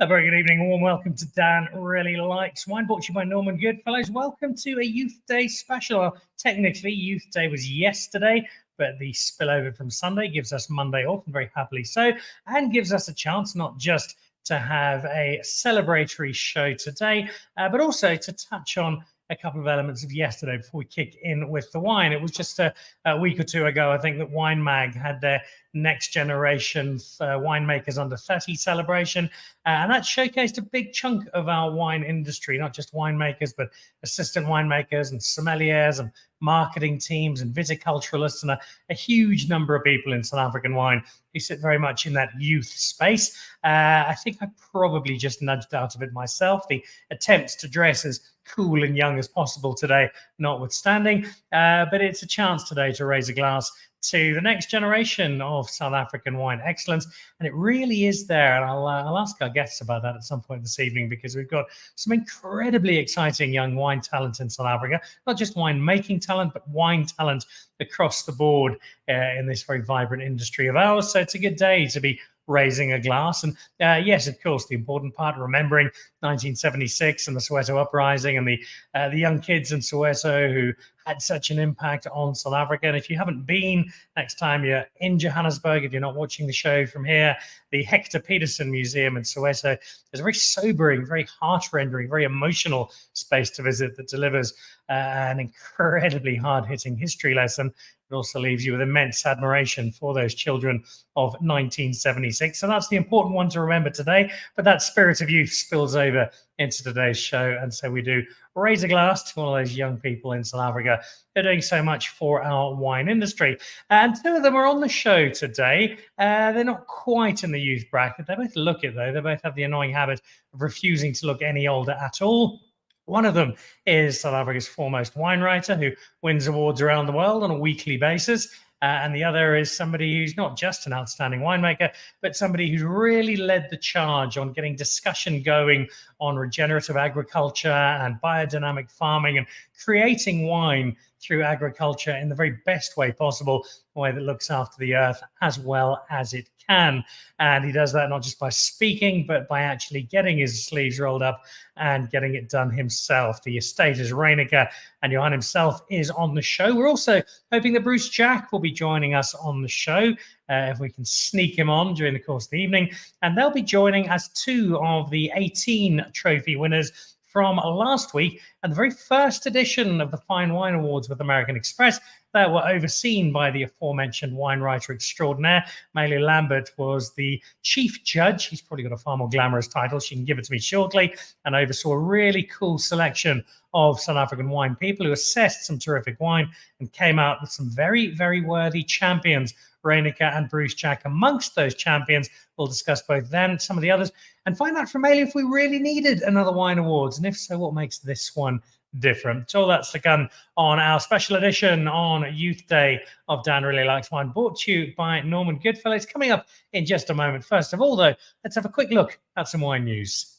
A very good evening, a warm welcome to Dan Really Likes Wine, brought to you by Norman Goodfellows. Welcome to a Youth Day special. Well, technically, Youth Day was yesterday, but the spillover from Sunday gives us Monday off, and very happily so, and gives us a chance not just to have a celebratory show today, but also to touch on a couple of elements of yesterday before we kick in with the wine. It was just a week or two ago, I think, that Wine Mag had their next generation winemakers under 30 celebration, and that showcased a big chunk of our wine industry, not just winemakers, but assistant winemakers and sommeliers and marketing teams and viticulturalists, and a huge number of people in South African wine who sit very much in that youth space. I think I probably just nudged out of it myself. The attempts to dress as cool and young as possible today, notwithstanding, but it's a chance today to raise a glass to the next generation of South African wine excellence, and it really is there. And I'll ask our guests about that at some point this evening, because we've got some incredibly exciting young wine talent in South Africa, not just wine making talent, but wine talent across the board in this very vibrant industry of ours. So it's a good day to be raising a glass. And yes, of course, the important part, remembering 1976 and the Soweto uprising and the young kids in Soweto who had such an impact on South Africa. And if you haven't been, next time you're in Johannesburg, if you're not watching the show from here, the Hector Peterson Museum in Soweto is a very sobering, very heart-rendering, very emotional space to visit that delivers an incredibly hard-hitting history lesson. It also leaves you with immense admiration for those children of 1976. So that's the important one to remember today. But that spirit of youth spills over into today's show. And so we do raise a glass to all those young people in South Africa. They're doing so much for our wine industry. And two of them are on the show today. They're not quite in the youth bracket. They both look it, though. They both have the annoying habit of refusing to look any older at all. One of them is South Africa's foremost wine writer who wins awards around the world on a weekly basis. And the other is somebody who's not just an outstanding winemaker, but somebody who's really led the charge on getting discussion going on regenerative agriculture and biodynamic farming and creating wine through agriculture in the very best way possible, a way that looks after the earth as well as it can. And he does that not just by speaking, but by actually getting his sleeves rolled up and getting it done himself. The estate is Reyneke, and Johan himself is on the show. We're also hoping that Bruce Jack will be joining us on the show, if we can sneak him on during the course of the evening. And they'll be joining as two of the 18 trophy winners from last week and the very first edition of the Fine Wine Awards with American Express that were overseen by the aforementioned wine writer extraordinaire. Malu Lambert was the chief judge. He's probably got a far more glamorous title. She can give it to me shortly. And oversaw a really cool selection of South African wine people who assessed some terrific wine and came out with some very, very worthy champions. Reyneke and Bruce Jack amongst those champions. We'll discuss both them, some of the others, and find out from Malu if we really needed another wine awards, and if so, what makes this one different. So all that's to come on our special edition on Youth Day of Dan Really Likes Wine, brought to you by Norman Goodfellows. Coming up in just a moment. First of all, though, let's have a quick look at some wine news.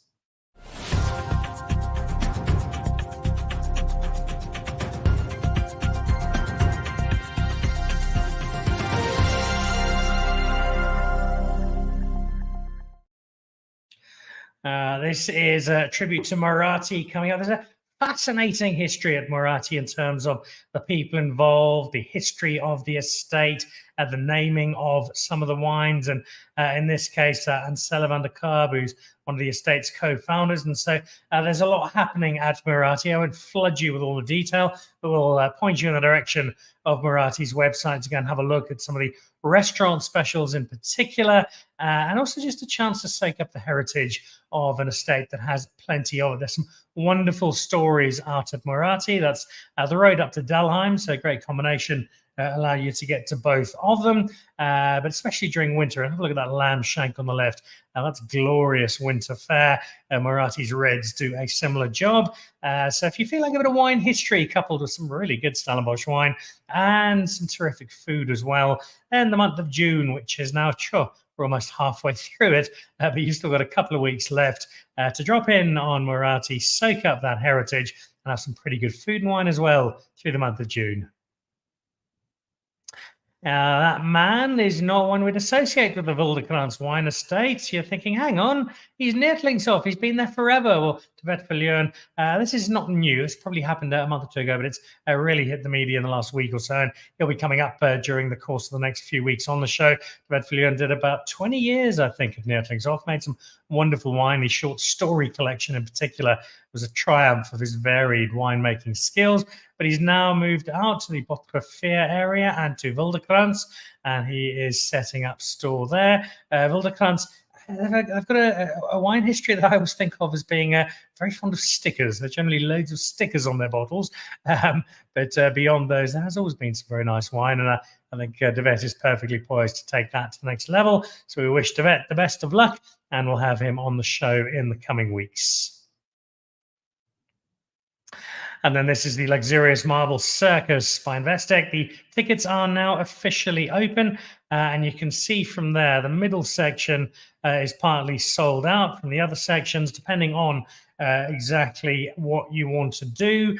This is a tribute to Marathi coming up. There's a fascinating history at Marathi in terms of the people involved, the history of the estate, the naming of some of the wines, and in this case, Ansela van der Kaap, who's one of the estate's co-founders. And so there's a lot happening at Marathi. I won't flood you with all the detail, but we'll point you in the direction of Marathi's website to go and have a look at some of the restaurant specials in particular, and also just a chance to soak up the heritage of an estate that has plenty of it. There's some wonderful stories out at Marathi. That's the road up to Delheim, so a great combination. Allow you to get to both of them, but especially during winter. Have a look at that lamb shank on the left. That's glorious winter fare. Marathi's Reds do a similar job. So if you feel like a bit of wine history coupled with some really good Stellenbosch wine and some terrific food as well, then the month of June, which is now, we're almost halfway through it, but you've still got a couple of weeks left to drop in on Marathi, soak up that heritage, and have some pretty good food and wine as well through the month of June. That man is not one we'd associate with the Wildekrans wine estate. You're thinking, hang on, he's Neertlingshof. He's been there forever. Well, Tibet Verlieren, this is not new. This probably happened a month or two ago, but it's really hit the media in the last week or so. And he'll be coming up during the course of the next few weeks on the show. Tibet Verlieren did about 20 years, I think, of Neertlingshof, made some wonderful wine. His short story collection in particular was a triumph of his varied winemaking skills. But he's now moved out to the Botkrafeer area and to Wildekrans, and he is setting up store there. Wildekrans, I've got a wine history that I always think of as being very fond of stickers. There's generally loads of stickers on their bottles. But beyond those, there has always been some very nice wine. And I think Devet is perfectly poised to take that to the next level. So we wish Devet the best of luck, and we'll have him on the show in the coming weeks. And then this is the Luxurious Marble Circus by Investec. The tickets are now officially open. And you can see from there, the middle section is partly sold out. From the other sections, depending on exactly what you want to do,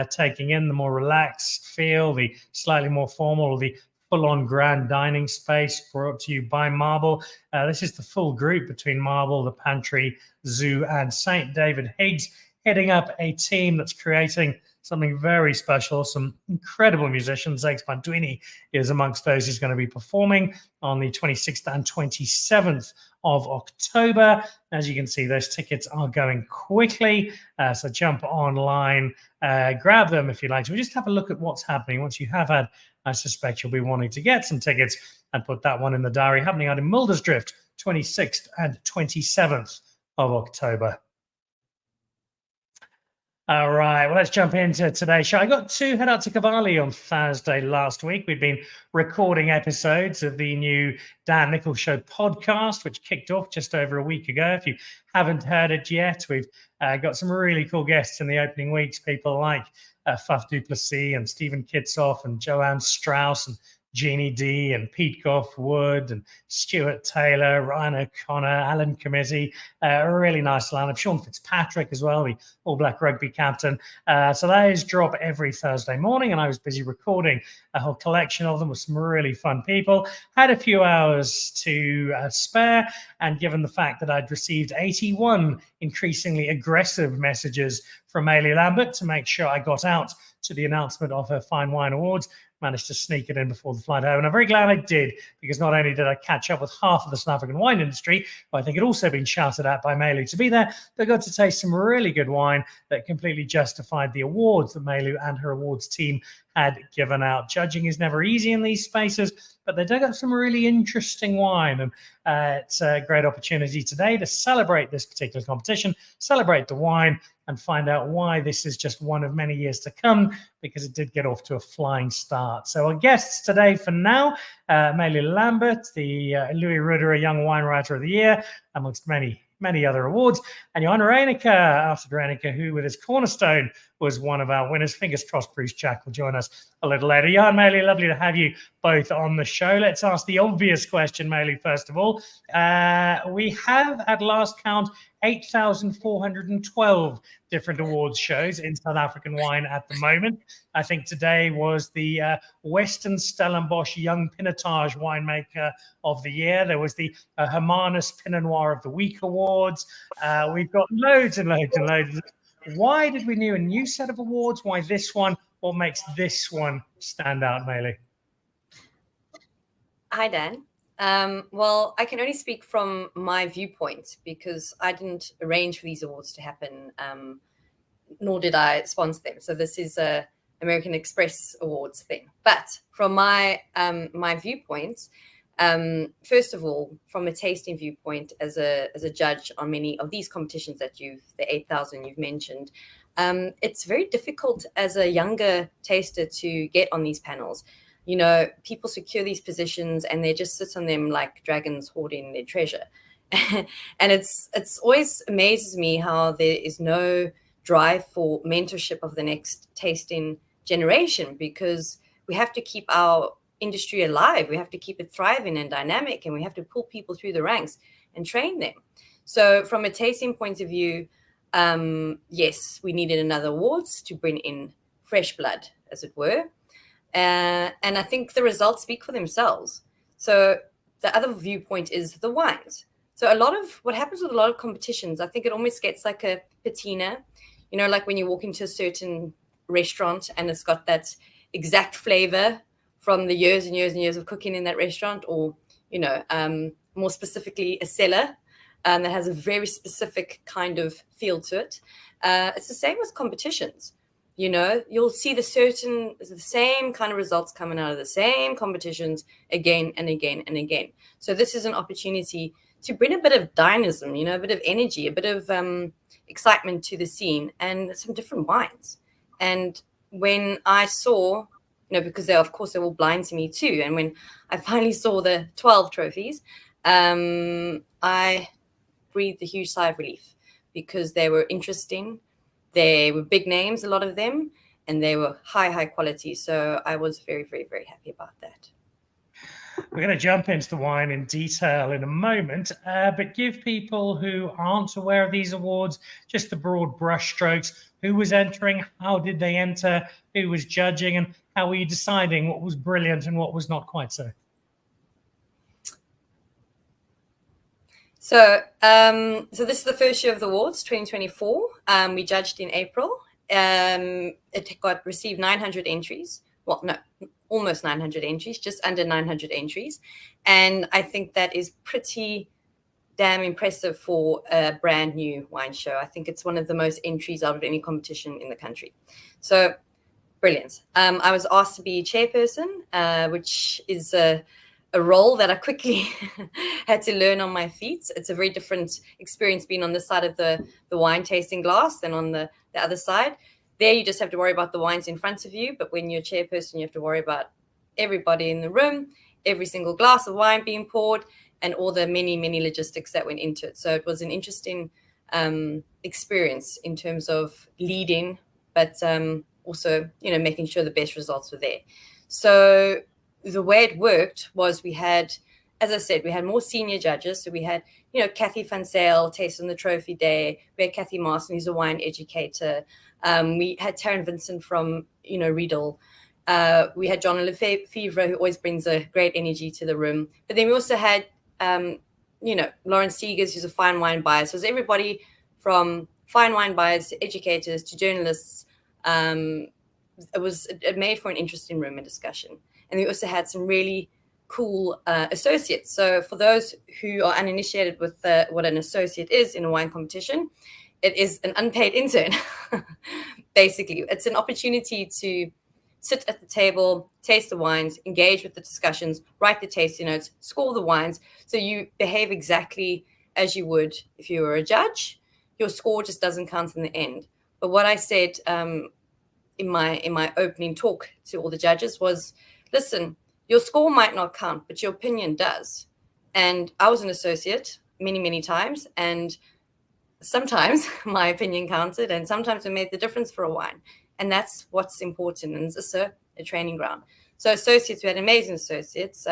taking in the more relaxed feel, the slightly more formal, the full-on grand dining space brought to you by Marble. This is the full group between Marble, the Pantry, Zoo, and St. David Higgs, heading up a team that's creating something very special, some incredible musicians. Zakes Bantuini is amongst those who's going to be performing on the 26th and 27th of October. As you can see, those tickets are going quickly. So jump online, grab them if you like. So we just have a look at what's happening. Once you have had, I suspect you'll be wanting to get some tickets and put that one in the diary. Happening out in Muldersdrift, 26th and 27th of October. All right, well, let's jump into today's show. I got to head out to Cavalli on Thursday last week. We've been recording episodes of the new Dan Nichols Show podcast, which kicked off just over a week ago. If you haven't heard it yet, we've got some really cool guests in the opening weeks, people like Faf du Plessis and Stephen Kitsoff and Johan Strauss and Jeannie D and Pete Goff Wood and Stuart Taylor, Ryan O'Connor, Alan Committee, a really nice lineup. Sean Fitzpatrick as well, the All Black rugby captain. So those drop every Thursday morning, and I was busy recording a whole collection of them with some really fun people. Had a few hours to spare, and given the fact that I'd received 81 increasingly aggressive messages from Malu Lambert to make sure I got out to the announcement of her Fine Wine Awards, managed to sneak it in before the flight home. And I'm very glad I did, because not only did I catch up with half of the South African wine industry, but I think it also been shouted at by Malu to be there, but got to taste some really good wine that completely justified the awards that Malu and her awards team had given out. Judging is never easy in these spaces, but they dug up some really interesting wine. And it's a great opportunity today to celebrate this particular competition, celebrate the wine, and find out why this is just one of many years to come, because it did get off to a flying start. So our guests today for now, Malu Lambert, the Louis Ruderer Young Wine Writer of the Year, amongst many other awards, and Johan Reyneke, Alfred Reyneke, who with his Cornerstone was one of our winners. Fingers crossed Bruce Jack will join us a little later. Johan, Malu, lovely to have you both on the show. Let's ask the obvious question, Malu, first of all. We have, at last count, 8,412 different awards shows in South African wine at the moment. I think today was the Western Stellenbosch Young Pinotage Winemaker of the Year. There was the Hermanus Pinot Noir of the Week Awards. We've got loads and loads and loads. Why did we need a new set of awards? Why this one? What makes this one stand out, Malu? Hi, Dan. Well, I can only speak from my viewpoint, because I didn't arrange for these awards to happen, nor did I sponsor them. So this is a American Express Awards thing. But from my viewpoint, first of all, from a tasting viewpoint, as a judge on many of these competitions that the 8,000 you've mentioned, it's very difficult as a younger taster to get on these panels. You know, people secure these positions and they just sit on them like dragons hoarding their treasure. And it's always amazes me how there is no drive for mentorship of the next tasting generation, because we have to keep our industry alive. We have to keep it thriving and dynamic, and we have to pull people through the ranks and train them. So from a tasting point of view, yes, we needed another awards to bring in fresh blood, as it were. And I think the results speak for themselves. So the other viewpoint is the wines. So a lot of what happens with a lot of competitions, I think it almost gets like a patina, like when you walk into a certain restaurant and it's got that exact flavor from the years and years and years of cooking in that restaurant, or, more specifically a cellar that has a very specific kind of feel to it. It's the same with competitions. You'll see the same kind of results coming out of the same competitions again and again and again. So this is an opportunity to bring a bit of dynamism, a bit of energy, a bit of excitement to the scene, and some different wines. And when I saw, because they're all blind to me too, and when I finally saw the 12 trophies, I breathed a huge sigh of relief, because they were interesting. They were big names, a lot of them, and they were high quality. So I was very, very, very happy about that. We're going to jump into the wine in detail in a moment, but give people who aren't aware of these awards just the broad brushstrokes. Who was entering? How did they enter? Who was judging? And how were you deciding what was brilliant and what was not quite so? So this is the first year of the awards, 2024. We judged in April. It received 900 entries. Well, no, almost 900 entries, just under 900 entries. And I think that is pretty damn impressive for a brand new wine show. I think it's one of the most entries out of any competition in the country. So brilliant. I was asked to be chairperson, which is a role that I quickly had to learn on my feet. It's a very different experience being on this side of the wine tasting glass than on the other side. There, you just have to worry about the wines in front of you. But when you're chairperson, you have to worry about everybody in the room, every single glass of wine being poured, and all the many, many logistics that went into it. So it was an interesting experience in terms of leading, but also, making sure the best results were there. So the way it worked was we had, as I said, we had more senior judges. So we had, Kathy Van Sale tasting the trophy day. We had Kathy Marston, who's a wine educator. We had Taryn Vincent from, Riedel. We had John Lefevre, who always brings a great energy to the room. But then we also had, Lauren Seegers, who's a fine wine buyer. So it was everybody from fine wine buyers to educators to journalists. It made for an interesting room and discussion. And we also had some really cool associates. So for those who are uninitiated with what an associate is in a wine competition, it is an unpaid intern. Basically, it's an opportunity to sit at the table, taste the wines, engage with the discussions, write the tasting notes, score the wines. So you behave exactly as you would if you were a judge. Your score just doesn't count in the end. But what I said in my opening talk to all the judges was, listen, your score might not count, but your opinion does. And I was an associate many, many times, and sometimes my opinion counted, and sometimes it made the difference for a wine. And that's what's important. And it's a training ground. So associates, we had amazing associates.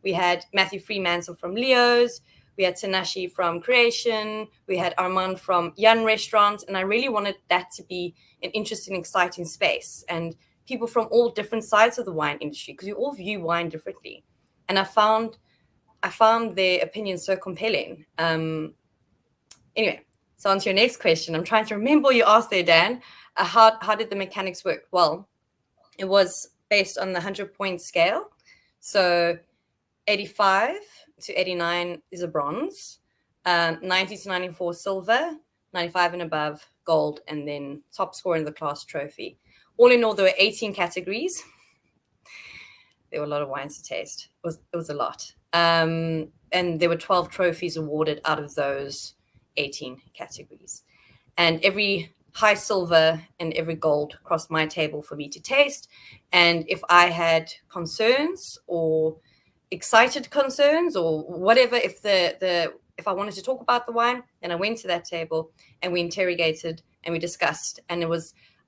We had Matthew Freemansel from Leo's. We had Tanashi from Creation. We had Armand from Jan Restaurant. And I really wanted that to be an interesting, exciting space. And people from all different sides of the wine industry, because we all view wine differently. And I found their opinions so compelling. Anyway, so on to your next question. I'm trying to remember what you asked there, Dan. How did the mechanics work? Well, it was based on the 100-point scale. So 85 to 89 is a bronze, 90 to 94 silver, 95 and above gold, and then top score in the class trophy. All in all, there were 18 categories. There were a lot of wines to taste. It was a lot. And there were 12 trophies awarded out of those 18 categories. And every high silver and every gold crossed my table for me to taste. And if I had concerns or excited concerns or whatever, if I wanted to talk about the wine, then I went to that table and we interrogated and we discussed. And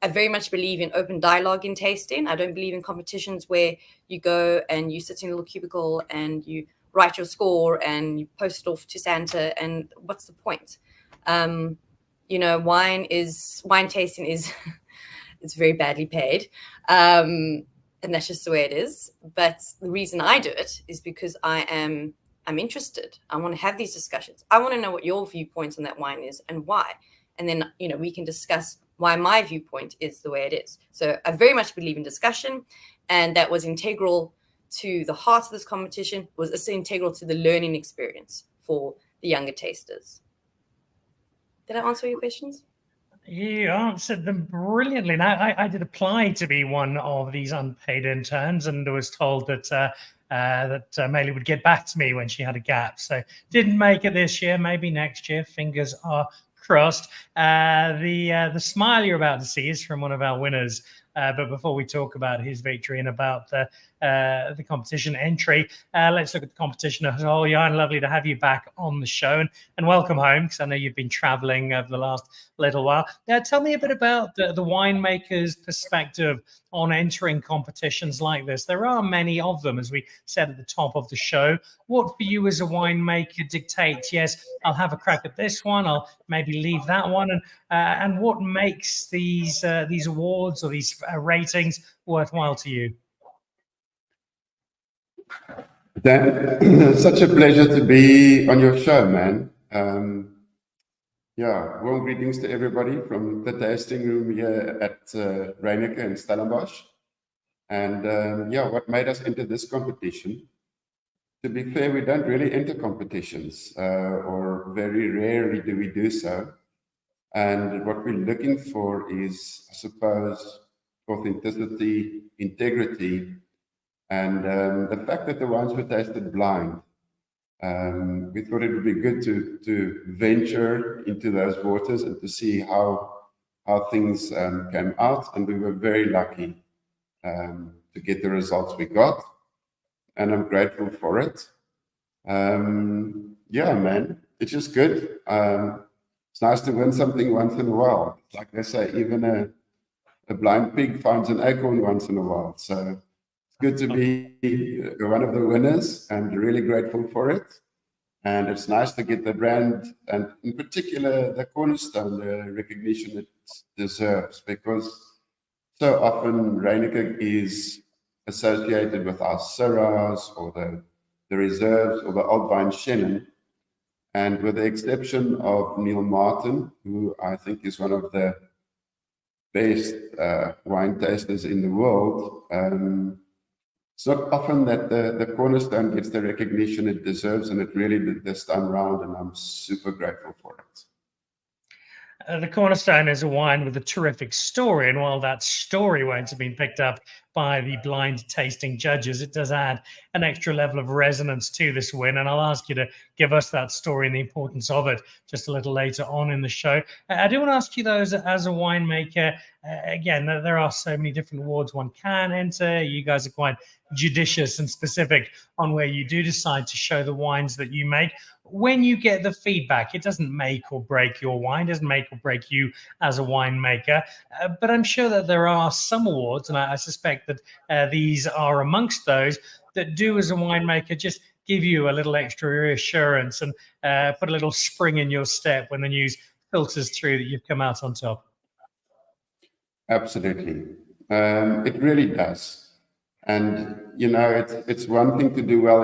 I very much believe in open dialogue in tasting. I don't believe in competitions where you go and you sit in a little cubicle and you write your score and you post it off to Santa. And what's the point? Wine tasting is it's very badly paid. and that's just the way it is. But the reason I do it is because I'm interested. I want to have these discussions. I want to know what your viewpoint on that wine is and why. And then, we can discuss why my viewpoint is the way it is. So I very much believe in discussion, and that was integral to the heart of this competition, was also integral to the learning experience for the younger tasters. Did I answer your questions? You answered them brilliantly. Now, I did apply to be one of these unpaid interns, and was told that Malu would get back to me when she had a gap. So didn't make it this year. Maybe next year. Fingers are crossed. The smile you're about to see is from one of our winners. But before we talk about his victory and about the competition entry, let's look at the competition as a whole. Johan, lovely to have you back on the show, and welcome home, because I know you've been traveling over the last little while. Tell me a bit about the winemaker's perspective on entering competitions like this. There are many of them, as we said at the top of the show. What for you as a winemaker dictates, yes, I'll have a crack at this one, I'll maybe leave that one, and what makes these awards or these ratings worthwhile to you? Dan, such a pleasure to be on your show, man. Warm greetings to everybody from the tasting room here at Reyneke in Stellenbosch. And what made us enter this competition? To be fair, we don't really enter competitions, or very rarely do we do so. And what we're looking for is, I suppose, authenticity, integrity, and the fact that the wines were tasted blind. We thought it would be good to venture into those waters and to see how things came out, and we were very lucky to get the results we got, and I'm grateful for it. Man, it's just good. It's nice to win something once in a while. Like they say, even a blind pig finds an acorn once in a while. So it's good to be one of the winners, and really grateful for it. And it's nice to get the brand, and in particular the Cornerstone, the recognition it deserves, because so often Reyneke is associated with our Syrahs or the Reserves or the Old Vine Chenin. And with the exception of Neil Martin, who I think is one of the best wine tasters in the world, it's not often that the Cornerstone gets the recognition it deserves, and it really did this time round, and I'm super grateful for it. The Cornerstone is a wine with a terrific story, and while that story won't have been picked up by the blind tasting judges, it does add an extra level of resonance to this win, and I'll ask you to give us that story and the importance of it just a little later on in the show. I do want to ask you, though, as a winemaker, again, there are so many different awards one can enter. You guys are quite judicious and specific on where you do decide to show the wines that you make. When you get the feedback, it doesn't make or break your wine, doesn't make or break you as a winemaker. But I'm sure that there are some awards, and I suspect that these are amongst those that do, as a winemaker, just give you a little extra reassurance and put a little spring in your step when the news filters through that you've come out on top. Absolutely. It really does. And, it's one thing to do well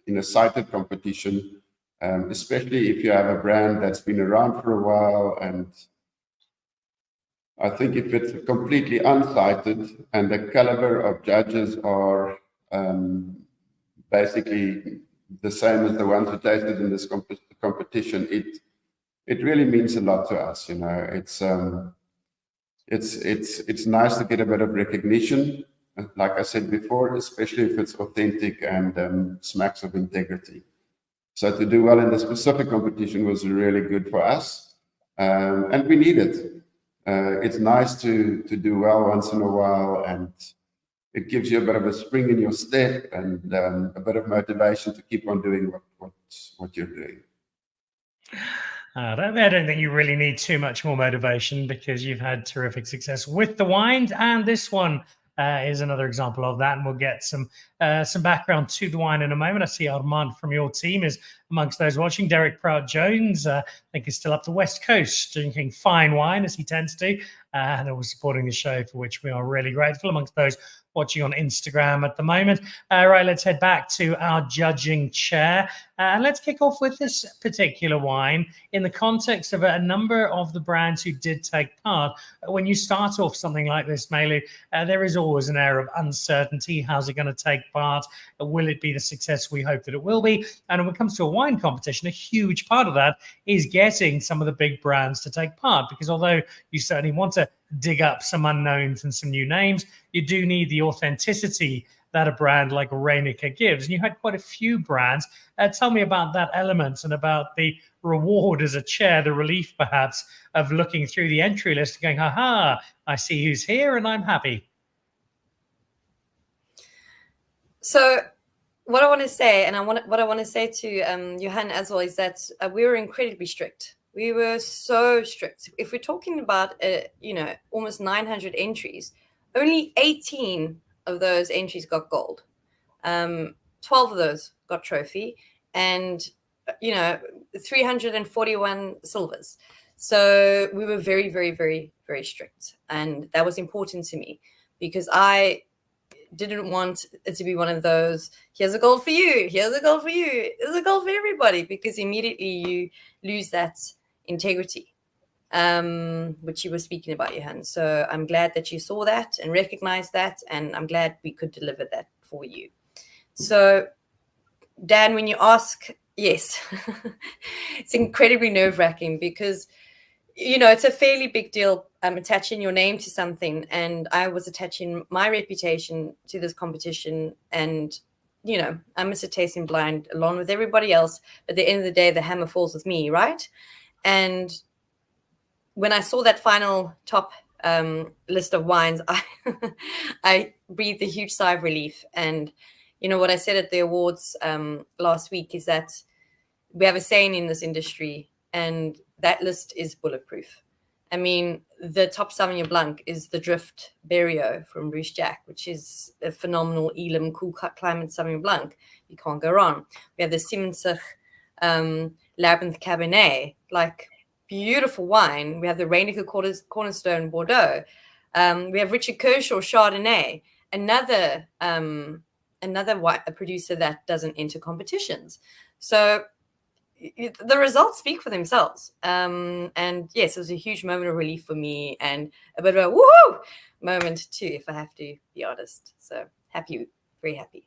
in a cited competition, especially if you have a brand that's been around for a while. And I think if it's completely unsighted and the caliber of judges are basically the same as the ones who tasted in this competition, it really means a lot to us. It's nice to get a bit of recognition, like I said before, especially if it's authentic and smacks of integrity. So to do well in the specific competition was really good for us, and we need it. It's nice to do well once in a while, and it gives you a bit of a spring in your step and a bit of motivation to keep on doing what you're doing. I don't think you really need too much more motivation, because you've had terrific success with the wines, and this one is another example of that, and we'll get some background to the wine in a moment. I see Armand from your team is amongst those watching. Derek Prout-Jones, I think, is still up the West Coast drinking fine wine, as he tends to. and always supporting the show, for which we are really grateful, amongst those watching on Instagram at the moment. Right, let's head back to our judging chair. And let's kick off with this particular wine in the context of a number of the brands who did take part. When you start off something like this, Malu, there is always an air of uncertainty. How's it going to take part? Will it be the success we hope that it will be? And when it comes to a wine competition, a huge part of that is getting some of the big brands to take part, because although you certainly want to dig up some unknowns and some new names, you do need the authenticity that a brand like Reyneke gives. And you had quite a few brands. Tell me about that element and about the reward as a chair, the relief perhaps of looking through the entry list and going, aha, I see who's here and I'm happy. So what I want to say, and what I want to say to Johan as well, is that we were incredibly strict. We were so strict. If we're talking about, almost 900 entries, only 18 of those entries got gold. 12 of those got trophy, and 341 silvers. So we were very, very, very, very strict, and that was important to me because I didn't want it to be one of those, here's a gold for you, here's a gold for you, here's a gold for everybody, because immediately you lose that integrity, which you were speaking about, Johan. So I'm glad that you saw that and recognized that, and I'm glad we could deliver that for you. So Dan, when you ask, yes, it's incredibly nerve-wracking because it's a fairly big deal attaching your name to something. And I was attaching my reputation to this competition. And, I'm Mr. Tasting Blind along with everybody else. But at the end of the day, the hammer falls with me, right? And when I saw that final top list of wines, I breathed a huge sigh of relief. And, what I said at the awards last week is that we have a saying in this industry, and that list is bulletproof. I mean, the top Sauvignon Blanc is the Drift Berriot from Bruce Jack, which is a phenomenal Elam cool climate Sauvignon Blanc. You can't go wrong. We have the Simensich Labyrinth Cabernet, like beautiful wine. We have the Reyneke Cornerstone Bordeaux. We have Richard Kershaw Chardonnay, another producer that doesn't enter competitions. So the results speak for themselves. And yes, it was a huge moment of relief for me and a bit of a woohoo moment too, if I have to be honest. So happy, very happy.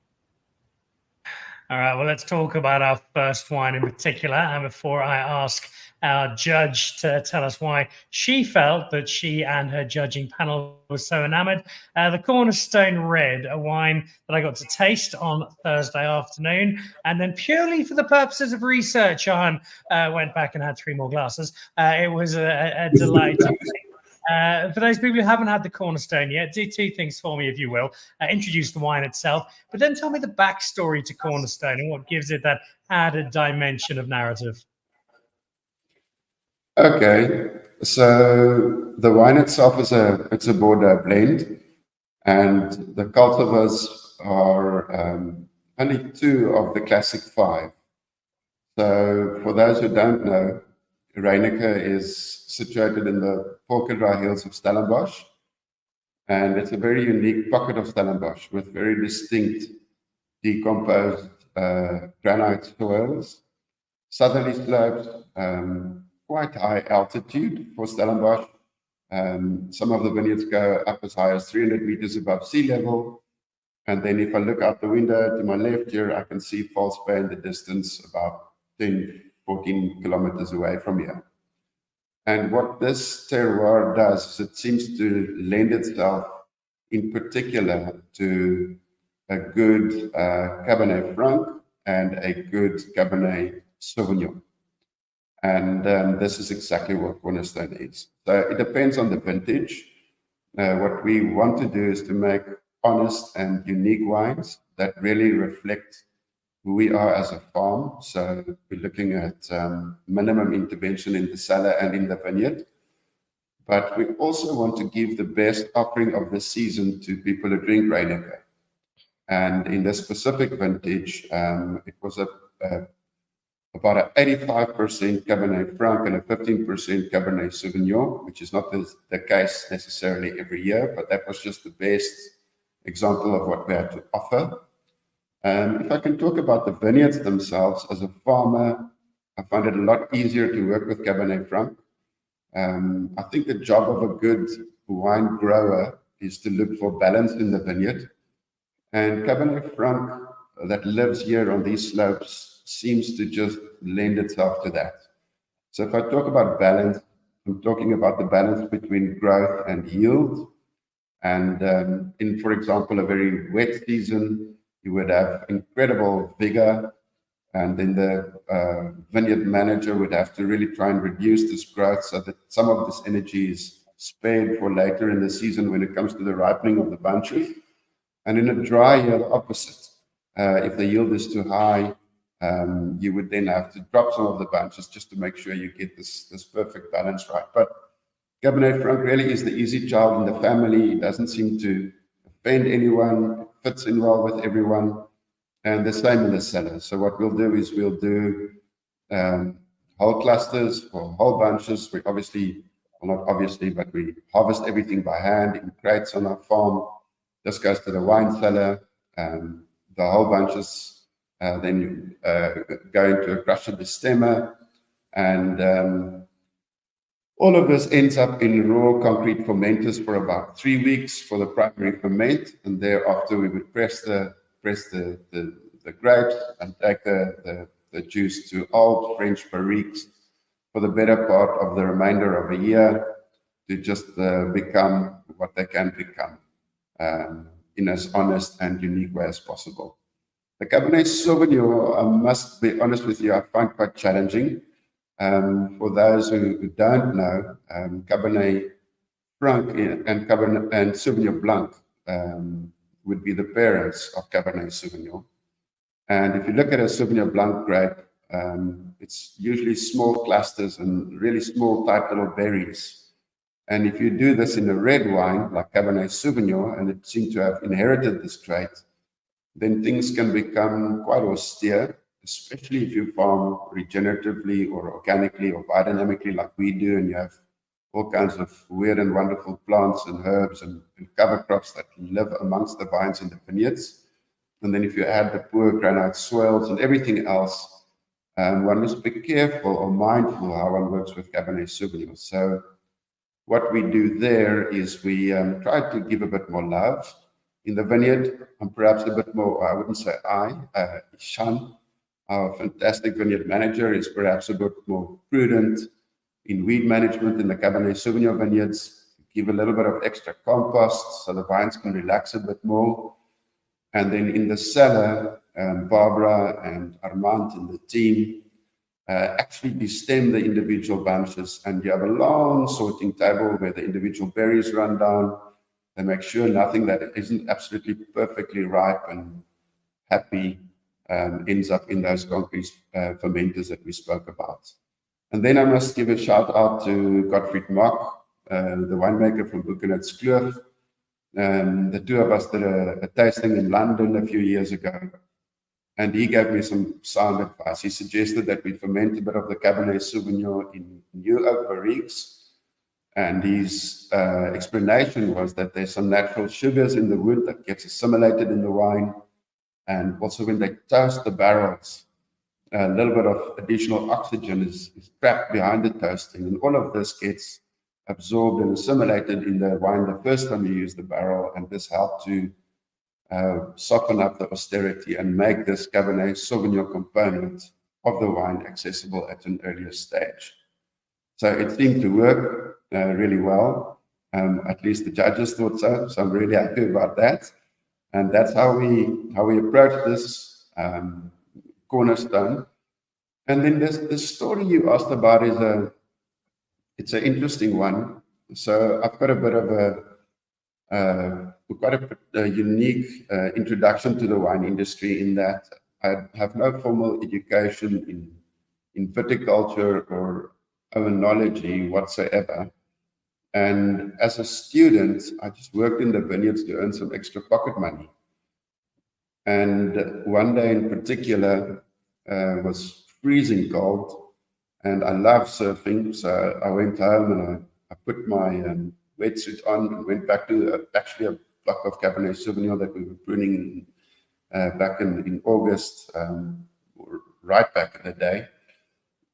All right, well, let's talk about our first wine in particular. And before I ask our judge to tell us why she felt that she and her judging panel was so enamored, the Cornerstone Red, a wine that I got to taste on Thursday afternoon. And then purely for the purposes of research, Johan went back and had 3 more glasses. It was a delight. For those people who haven't had the Cornerstone yet, do 2 things for me, if you will. Introduce the wine itself, but then tell me the backstory to Cornerstone and what gives it that added dimension of narrative. Okay, so the wine itself is a Bordeaux blend, and the cultivars are only 2 of the classic 5. So for those who don't know, Reyneke is situated in the Porkerdry Hills of Stellenbosch, and it's a very unique pocket of Stellenbosch with very distinct decomposed granite soils, southerly slopes, quite high altitude for Stellenbosch. Some of the vineyards go up as high as 300 meters above sea level. And then if I look out the window to my left here, I can see False Bay in the distance about 10, 14 kilometers away from here. And what this terroir does is it seems to lend itself in particular to a good Cabernet Franc and a good Cabernet Sauvignon. And this is exactly what Cornerstone is. So it depends on the vintage. What we want to do is to make honest and unique wines that really reflect who we are as a farm. So we're looking at minimum intervention in the cellar and in the vineyard. But we also want to give the best offering of the season to people who drink Reyneke. And in this specific vintage, it was a about an 85% Cabernet Franc and a 15% Cabernet Sauvignon, which is not the case necessarily every year, but that was just the best example of what we had to offer. If I can talk about the vineyards themselves, as a farmer, I find it a lot easier to work with Cabernet Franc. I think the job of a good wine grower is to look for balance in the vineyard. And Cabernet Franc that lives here on these slopes seems to just lend itself to that. So if I talk about balance, I'm talking about the balance between growth and yield. And in, for example, a very wet season, you would have incredible vigor, and then the vineyard manager would have to really try and reduce this growth so that some of this energy is spared for later in the season when it comes to the ripening of the bunches. And in a dry year, the opposite. If the yield is too high, you would then have to drop some of the bunches just to make sure you get this perfect balance right. But Cabernet Franc really is the easy child in the family. It doesn't seem to offend anyone, it fits in well with everyone, and the same in the cellar. So what we'll do is we'll do whole clusters or whole bunches. We obviously, well, not obviously, but we harvest everything by hand in crates on our farm. This goes to the wine cellar. The whole bunches then go into a crusher de stemmer, and all of this ends up in raw concrete fermenters for about 3 weeks for the primary ferment, and thereafter we would press the grapes and take the juice to old French barriques for the better part of the remainder of a year to just become what they can become in as honest and unique way as possible. The Cabernet Sauvignon, I must be honest with you, I find quite challenging. For those who don't know, Cabernet Franc and Sauvignon Blanc would be the parents of Cabernet Sauvignon. And if you look at a Sauvignon Blanc grape, it's usually small clusters and really small tight little berries. And if you do this in a red wine like Cabernet Sauvignon, and it seems to have inherited this trait, then things can become quite austere, especially if you farm regeneratively or organically or biodynamically like we do, and you have all kinds of weird and wonderful plants and herbs and cover crops that live amongst the vines in the vineyards. And then if you add the poor granite soils and everything else, one must be careful or mindful how one works with Cabernet Sauvignon. So what we do there is we try to give a bit more love in the vineyard, and perhaps a bit more, I wouldn't say Johan, our fantastic vineyard manager, is perhaps a bit more prudent in weed management in the Cabernet Sauvignon vineyards. Give a little bit of extra compost so the vines can relax a bit more. And then in the cellar, Barbara and Armand and the team actually destem the individual bunches, and you have a long sorting table where the individual berries run down. They make sure nothing that isn't absolutely perfectly ripe and happy ends up in those concrete fermenters that we spoke about. And then I must give a shout out to Gottfried Mock, the winemaker from Buchenwaldkloof. The two of us did a tasting in London a few years ago, and he gave me some sound advice. He suggested that we ferment a bit of the Cabernet Sauvignon in new oak barriques. And his explanation was that there's some natural sugars in the wood that gets assimilated in the wine. And also when they toast the barrels, a little bit of additional oxygen is trapped behind the toasting. And all of this gets absorbed and assimilated in the wine the first time you use the barrel. And this helped to soften up the austerity and make this Cabernet Sauvignon component of the wine accessible at an earlier stage. So it seemed to work really well. At least the judges thought so. So I'm really happy about that. And that's how we approach this cornerstone. And then the story you asked about it's an interesting one. So I've got a bit of a unique introduction to the wine industry in that I have no formal education in viticulture or oenology whatsoever. And as a student, I just worked in the vineyards to earn some extra pocket money. And one day in particular was freezing cold, and I love surfing. So I went home and I put my wetsuit on and went back to actually a block of Cabernet Sauvignon that we were pruning back in August, right back in the day.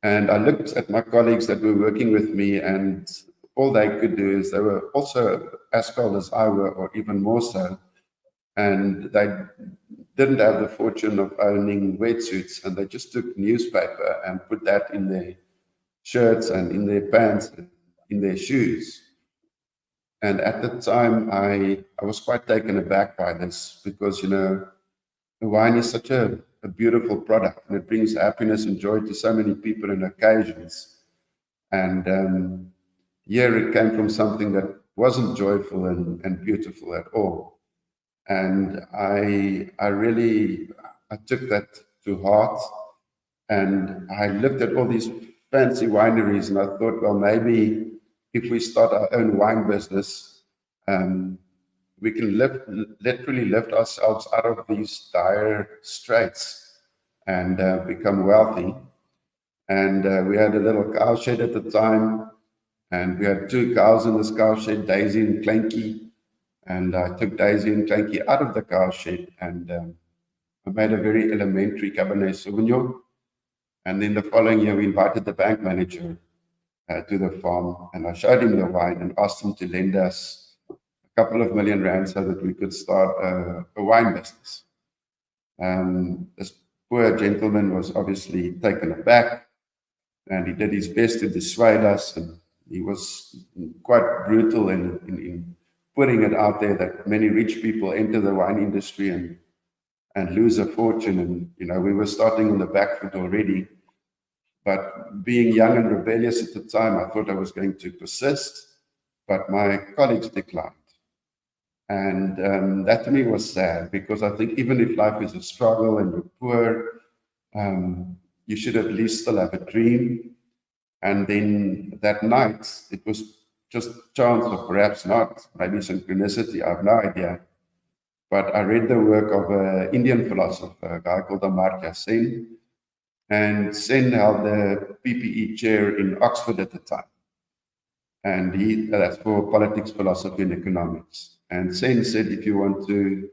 And I looked at my colleagues that were working with me, and all they could do is they were also as cold as I were, or even more so. And they didn't have the fortune of owning wetsuits, and they just took newspaper and put that in their shirts and in their pants, in their shoes. And at the time, I was quite taken aback by this, because, you know, wine is such a beautiful product, and it brings happiness and joy to so many people and occasions. And here it came from something that wasn't joyful and beautiful at all. And I took that to heart, and I looked at all these fancy wineries, and I thought, well, maybe if we start our own wine business, we can literally lift ourselves out of these dire straits and become wealthy. And we had a little cow shed at the time, and we had 2 cows in this cow shed, Daisy and Clanky. And I took Daisy and Clanky out of the cow shed, and I made a very elementary Cabernet Sauvignon. And then the following year, we invited the bank manager to the farm, and I showed him the wine and asked him to lend us a couple of million rand so that we could start a wine business. This poor gentleman was obviously taken aback, and he did his best to dissuade us, and he was quite brutal in putting it out there that many rich people enter the wine industry and lose a fortune. And, you know, we were starting on the back foot already. But being young and rebellious at the time, I thought I was going to persist, but my colleagues declined. And that to me was sad, because I think even if life is a struggle and you're poor, you should at least still have a dream. And then that night, it was just chance, or perhaps not, maybe synchronicity, I have no idea. But I read the work of an Indian philosopher, a guy called Amartya Sen. And Sen held the PPE chair in Oxford at the time. And that's for politics, philosophy, and economics. And Sen said, if you want to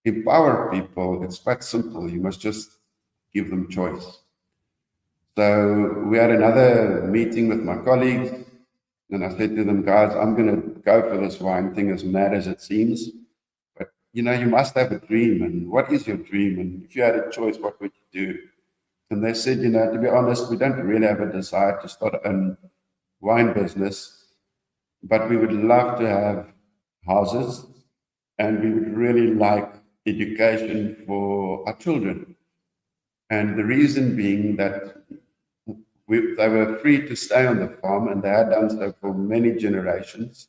empower people, it's quite simple. You must just give them choice. So we had another meeting with my colleagues, and I said to them, guys, I'm going to go for this wine thing, as mad as it seems. But, you know, you must have a dream. And what is your dream? And if you had a choice, what would you do? And they said, you know, to be honest, we don't really have a desire to start a wine business, but we would love to have houses, and we would really like education for our children. And the reason being that they were free to stay on the farm, and they had done so for many generations.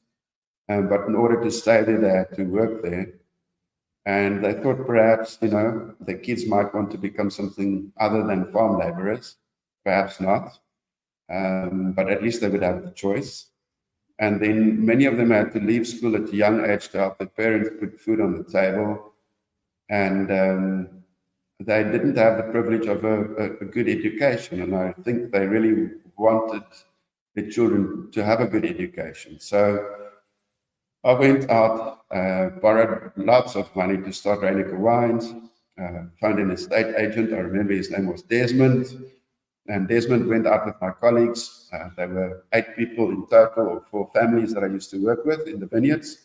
But in order to stay there, they had to work there. And they thought perhaps, you know, the kids might want to become something other than farm laborers. Perhaps not. But at least they would have the choice. And then many of them had to leave school at a young age to help their parents put food on the table. And they didn't have the privilege of a good education. And I think they really wanted their children to have a good education. So I went out, borrowed lots of money to start Reyneke Wines, found an estate agent. I remember his name was Desmond. And Desmond went out with my colleagues. There were 8 people in total, or 4 families that I used to work with in the vineyards,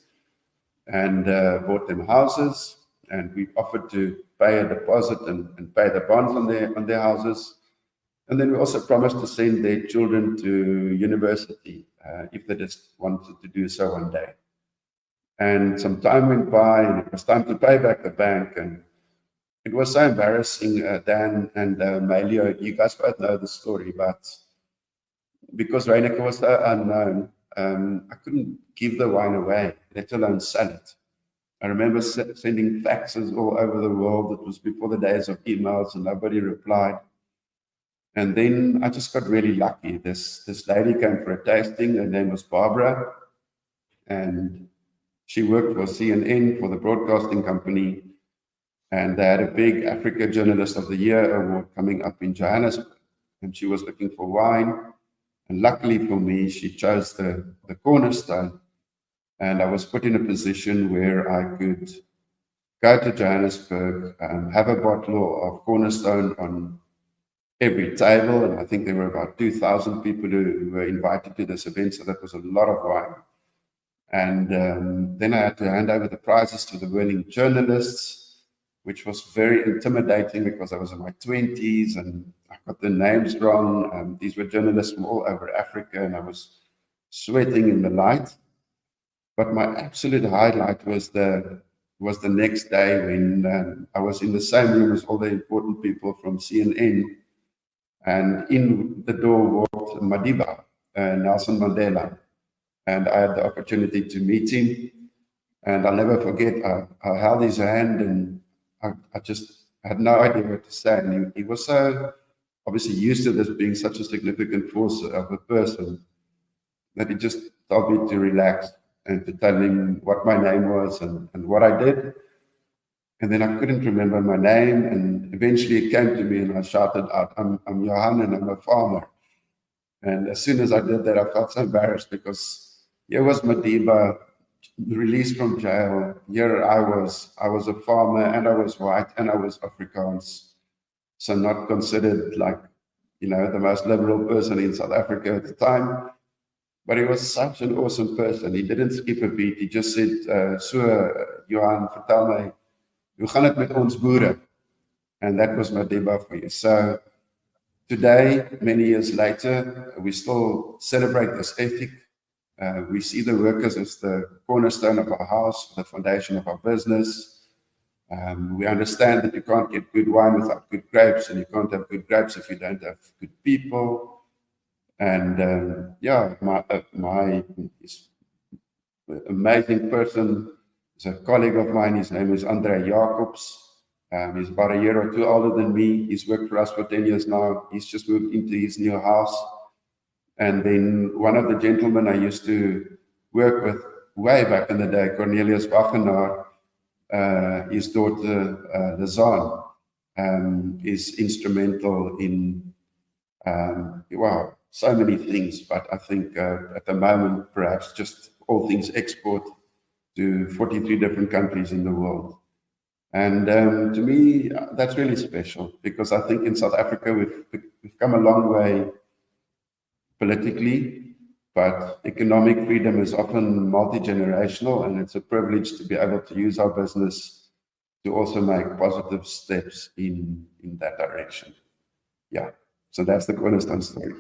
and bought them houses. And we offered to pay a deposit and pay the bonds on their houses. And then we also promised to send their children to university if they just wanted to do so one day. And some time went by, and it was time to pay back the bank. And it was so embarrassing, Dan and Malu, you guys both know the story, but because Reyneke was so unknown, I couldn't give the wine away, let alone sell it. I remember sending faxes all over the world. It was before the days of emails, and nobody replied. And then I just got really lucky. This lady came for a tasting. Her name was Barbara, and she worked for CNN, for the broadcasting company. And they had a big Africa Journalist of the Year award coming up in Johannesburg. and she was looking for wine. And luckily for me, she chose the Cornerstone. And I was put in a position where I could go to Johannesburg, have a bottle of Cornerstone on every table. And I think there were about 2,000 people who were invited to this event. So that was a lot of wine. And then I had to hand over the prizes to the winning journalists, which was very intimidating because I was in my 20s and I got the names wrong. These were journalists from all over Africa, and I was sweating in the light. But my absolute highlight was the next day when I was in the same room as all the important people from CNN, and in the door walked Madiba, Nelson Mandela. And I had the opportunity to meet him. And I'll never forget, I held his hand and I just had no idea what to say. And he was so obviously used to this being such a significant force of a person that he just told me to relax and to tell him what my name was and what I did. And then I couldn't remember my name. And eventually it came to me and I shouted out, I'm Johan and I'm a farmer. And as soon as I did that, I felt so embarrassed because here was Madiba, released from jail. Here I was a farmer, and I was white, and I was Afrikaans. So not considered like, the most liberal person in South Africa at the time. But he was such an awesome person. He didn't skip a beat. He just said, Johan, vertel my, hoe gaan het met ons boere? And that was Madiba for you. So today, many years later, we still celebrate this ethic. We see the workers as the cornerstone of our house, the foundation of our business. We understand that you can't get good wine without good grapes, and you can't have good grapes if you don't have good people. And my amazing person is a colleague of mine. His name is Andre Jacobs. He's about a year or two older than me. He's worked for us for 10 years now. He's just moved into his new house. And then one of the gentlemen I used to work with way back in the day, Cornelius Wagenaar, his daughter, Lazan, is instrumental in, so many things. But I think at the moment, perhaps just all things export to 43 different countries in the world. And to me, that's really special because I think in South Africa, we've come a long way politically, but economic freedom is often multi-generational, and it's a privilege to be able to use our business to also make positive steps in that direction. Yeah, so that's the Cornerstone story.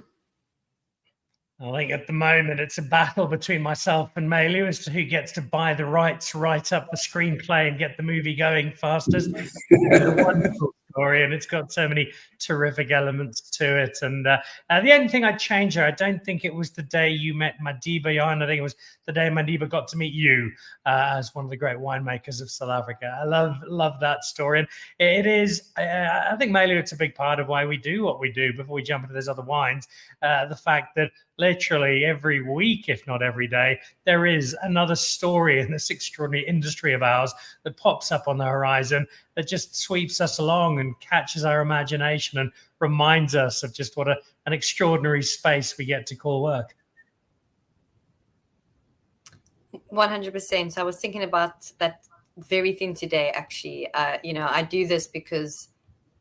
I think at the moment it's a battle between myself and Malu as to who gets to buy the rights, write up the screenplay, and get the movie going fastest. It's a wonderful story, and it's got so many terrific elements to it. And the only thing I'd change there, I don't think it was the day you met Madiba, Johan. I think it was the day Madiba got to meet you as one of the great winemakers of South Africa. I love that story. And it is, I think, Malu, it's a big part of why we do what we do before we jump into those other wines. The fact that literally every week, if not every day, there is another story in this extraordinary industry of ours that pops up on the horizon that just sweeps us along and catches our imagination and reminds us of just what an extraordinary space we get to call work. 100%. I was thinking about that very thing today, actually. I do this because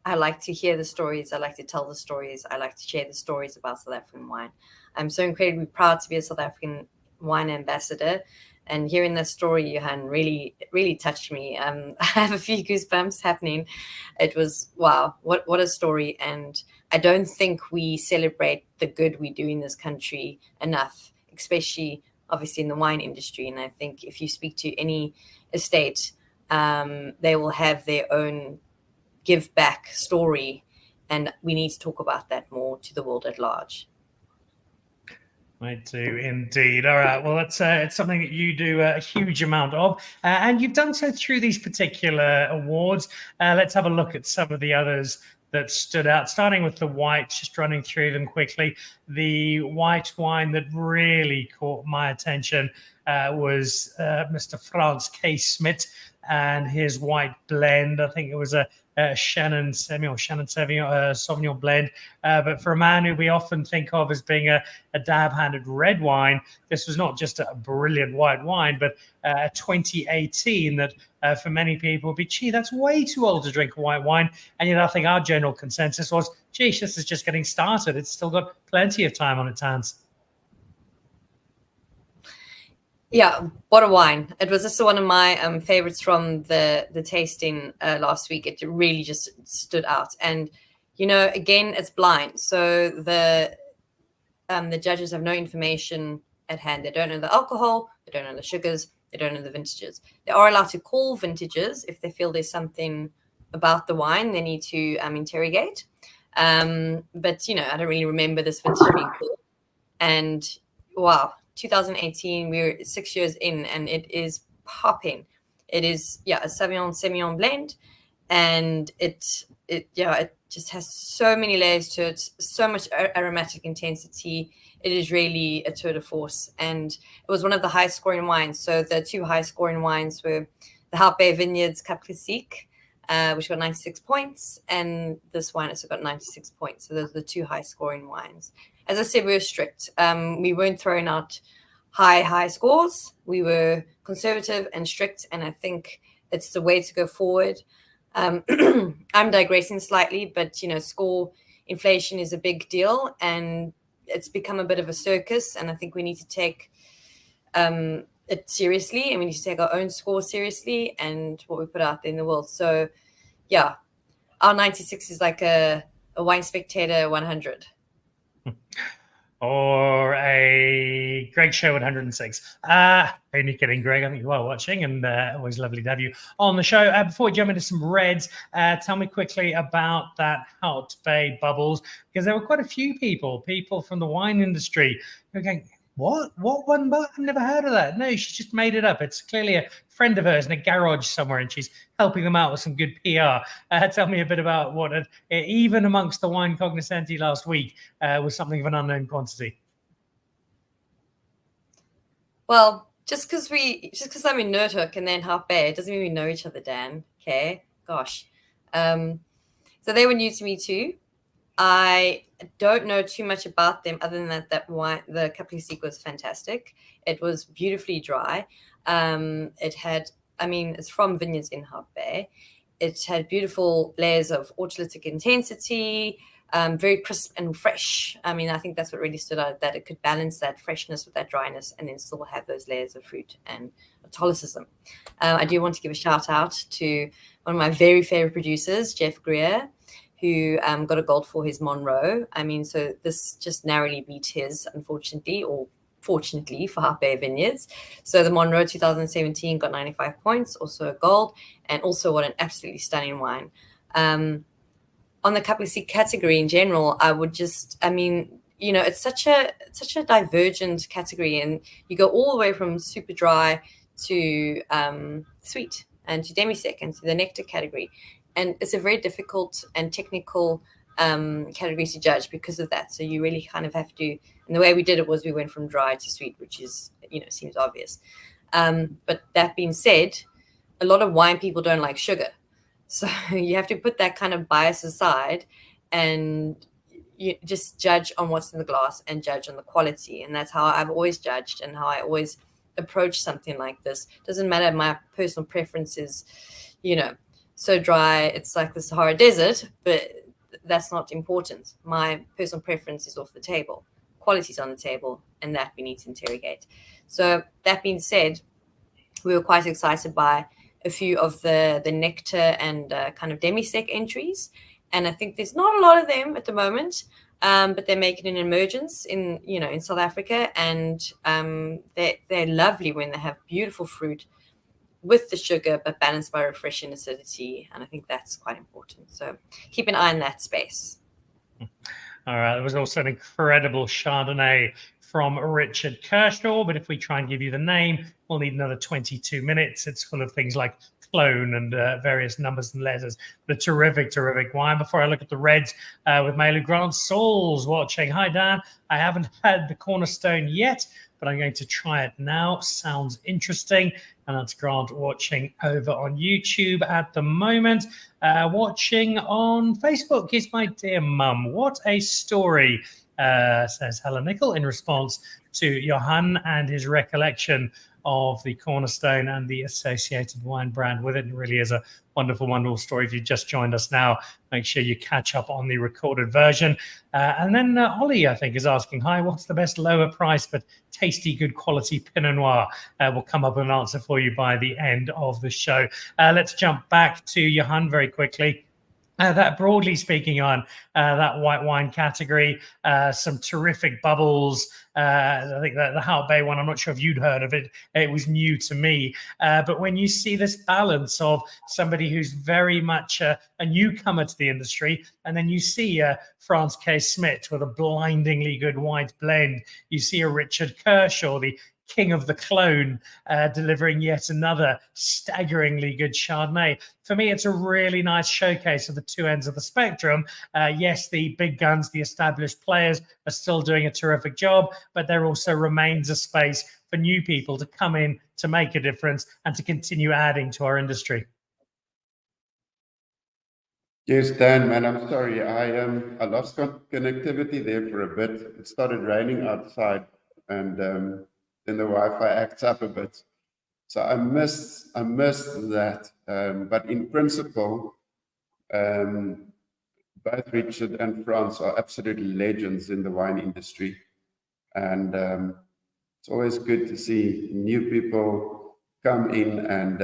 I like to hear the stories. I like to tell the stories. I like to share the stories about South African wine. I'm so incredibly proud to be a South African wine ambassador. And hearing that story, Johan, really, really touched me. I have a few goosebumps happening. It was, wow, what a story. And I don't think we celebrate the good we do in this country enough, especially, obviously, in the wine industry. And I think if you speak to any estate, they will have their own give back story. And we need to talk about that more to the world at large. I do indeed. All right. Well, it's something that you do a huge amount of, and you've done so through these particular awards. Let's have a look at some of the others that stood out, starting with the whites, just running through them quickly. The white wine that really caught my attention was Mr. Frans K. Smit and his white blend. I think it was a Shannon Sauvignon blend. But for a man who we often think of as being a dab-handed red wine, this was not just a brilliant white wine, but 2018 that for many people would be, gee, that's way too old to drink white wine. And yet I think our general consensus was, geez, this is just getting started. It's still got plenty of time on its hands. Yeah, what a wine. It was also one of my favorites from the tasting last week. It really just stood out. And, again, it's blind. So the judges have no information at hand. They don't know the alcohol. They don't know the sugars. They don't know the vintages. They are allowed to call vintages if they feel there's something about the wine they need to interrogate. But, I don't really remember this vintage being called. And, wow. 2018, we're 6 years in, and it is popping. It is, a Sauvignon Semillon blend, and it just has so many layers to it, so much aromatic intensity. It is really a tour de force, and it was one of the high scoring wines. So the two high scoring wines were the Hout Bay Vineyards Cap Classique, which got 96 points, and this wine also got 96 points. So those are the two high scoring wines. As I said, we were strict. We weren't throwing out high scores. We were conservative and strict, and I think it's the way to go forward. I'm digressing slightly, but score inflation is a big deal, and it's become a bit of a circus. And I think we need to take it seriously, and we need to take our own score seriously and what we put out there in the world. So, yeah, our 96 is like a Wine Spectator 100. Or a Greg Show at 106. Only kidding, Greg. I think you are watching, and always lovely to have you on the show. Before we jump into some reds, tell me quickly about that Hout Bay Bubbles, because there were quite a few people from the wine industry who are going, what one? I've never heard of that. No, she just made it up. It's clearly a friend of hers in a garage somewhere, and she's helping them out with some good PR. Tell me a bit about what, even amongst the wine cognoscenti last week, was something of an unknown quantity. Well, just because I'm in Nerdhook and then Hout Bay, it doesn't mean we know each other, Dan. Okay, gosh. So they were new to me too. I don't know too much about them other than that wine, the Cap Classique was fantastic. It was beautifully dry. It's from vineyards in Hout Bay. It had beautiful layers of autolytic intensity, very crisp and fresh. I think that's what really stood out, that it could balance that freshness with that dryness and then still have those layers of fruit and autolycism. I do want to give a shout out to one of my very favorite producers, Jeff Greer, who got a gold for his Monroe. So this just narrowly beat his, unfortunately, or fortunately for Hout Bay Vineyards. So the Monroe 2017 got 95 points, also a gold, and also what an absolutely stunning wine. On the Cap Classique category in general, I would just, it's such a divergent category, and you go all the way from super dry to sweet and to demi-sec and to the nectar category. And it's a very difficult and technical category to judge because of that. So you really kind of have to, and the way we did it was we went from dry to sweet, which is, seems obvious. But that being said, a lot of wine people don't like sugar. So you have to put that kind of bias aside and you just judge on what's in the glass and judge on the quality. And that's how I've always judged and how I always approach something like this. Doesn't matter, my personal preferences, so dry, it's like the Sahara Desert, but that's not important. My personal preference is off the table. Quality's on the table, and that we need to interrogate. So that being said, we were quite excited by a few of the nectar and kind of demi-sec entries. And I think there's not a lot of them at the moment, but they're making an emergence in South Africa. And they're lovely when they have beautiful fruit with the sugar, but balanced by refreshing acidity. And I think that's quite important. So keep an eye on that space. All right. There was also an incredible Chardonnay from Richard Kershaw. But if we try and give you the name, we'll need another 22 minutes. It's full of things like clone and various numbers and letters. But a terrific wine. Before I look at the reds with Malu Grant, Saul's watching. Hi, Dan. I haven't had the Cornerstone yet, but I'm going to try it now. Sounds interesting. And that's Grant watching over on YouTube at the moment. Watching on Facebook is my dear mum. What a story, says Helen Nickel in response to Johan and his recollection of the Cornerstone and the associated wine brand with it. It really is a wonderful, wonderful story. If you just joined us now, make sure you catch up on the recorded version. And then Ollie, I think, is asking, hi, what's the best lower price but tasty, good quality Pinot Noir? We'll come up with an answer for you by the end of the show. Let's jump back to Johan very quickly. That broadly speaking on that white wine category, some terrific bubbles. I think the Hout Bay one, I'm not sure if you'd heard of it. It was new to me. But when you see this balance of somebody who's very much a newcomer to the industry, and then you see Franz K. Smith with a blindingly good white blend. You see a Richard Kershaw, the king of the clone, delivering yet another staggeringly good Chardonnay. For me, it's a really nice showcase of the two ends of the spectrum. Yes, the big guns, the established players are still doing a terrific job, but there also remains a space for new people to come in to make a difference and to continue adding to our industry. Yes, Dan, man, I'm sorry. I lost connectivity there for a bit. It started raining outside, and then the Wi-Fi acts up a bit. So I missed that. But in principle, both Richard and Franz are absolutely legends in the wine industry. And it's always good to see new people come in and,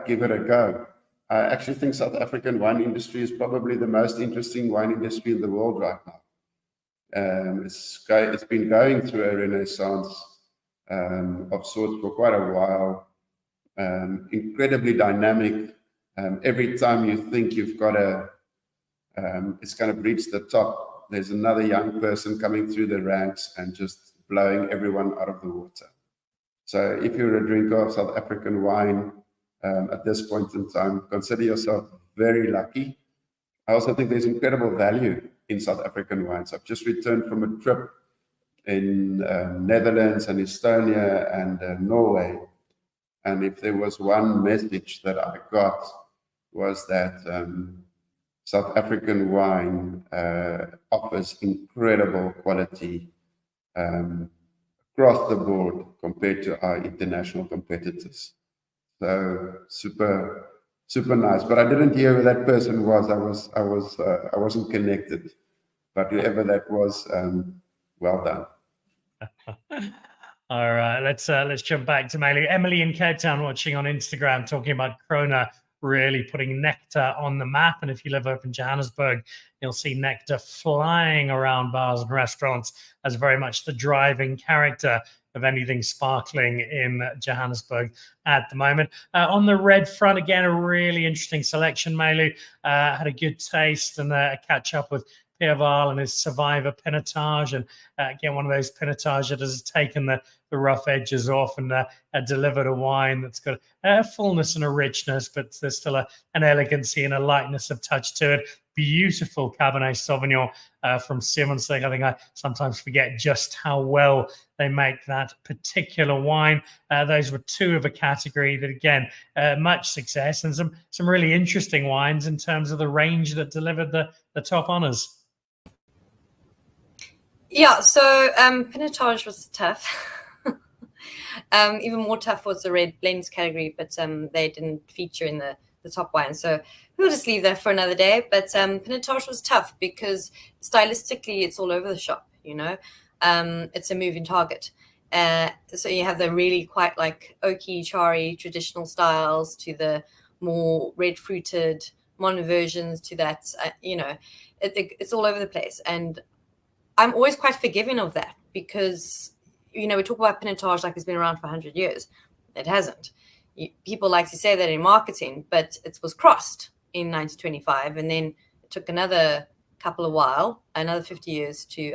give it a go. I actually think South African wine industry is probably the most interesting wine industry in the world right now. It's been going through a renaissance of sorts for quite a while. Incredibly dynamic. Every time you think you've got it's kind of reached the top, there's another young person coming through the ranks and just blowing everyone out of the water. So if you're a drinker of South African wine at this point in time, consider yourself very lucky. I also think there's incredible value in South African wines. I've just returned from a trip in Netherlands and Estonia and Norway. And if there was one message that I got, was that South African wine offers incredible quality across the board compared to our international competitors. So super nice. But I didn't hear who that person was. I wasn't connected. But whoever that was, well done. All right, let's jump back to Malu. Emily in Cape Town watching on Instagram, talking about Corona really putting nectar on the map. And if you live up in Johannesburg, you'll see nectar flying around bars and restaurants as very much the driving character of anything sparkling in Johannesburg at the moment. On the red front, again, a really interesting selection, Malu. Had a good taste and a catch up with Pierre Val and his Survivor Pinotage. And again, one of those Pinotage that has taken the rough edges off and delivered a wine that's got a fullness and a richness, but there's still an elegancy and a lightness of touch to it. Beautiful Cabernet Sauvignon from Simmonsig. I think I sometimes forget just how well they make that particular wine. Those were two of a category that, again, much success and some really interesting wines in terms of the range that delivered the top honors. Yeah, so Pinotage was tough. Even more tough was the red blends category, but they didn't feature in the top wine. So we'll just leave that for another day. But Pinotage was tough because stylistically it's all over the shop, you know. It's a moving target. So you have the really quite like oaky, charry, traditional styles to the more red fruited mono versions to that, it's all over the place. And I'm always quite forgiving of that because, we talk about Pinotage like it's been around for 100 years. It hasn't. People like to say that in marketing, but it was crossed in 1925, and then it took another another 50 years to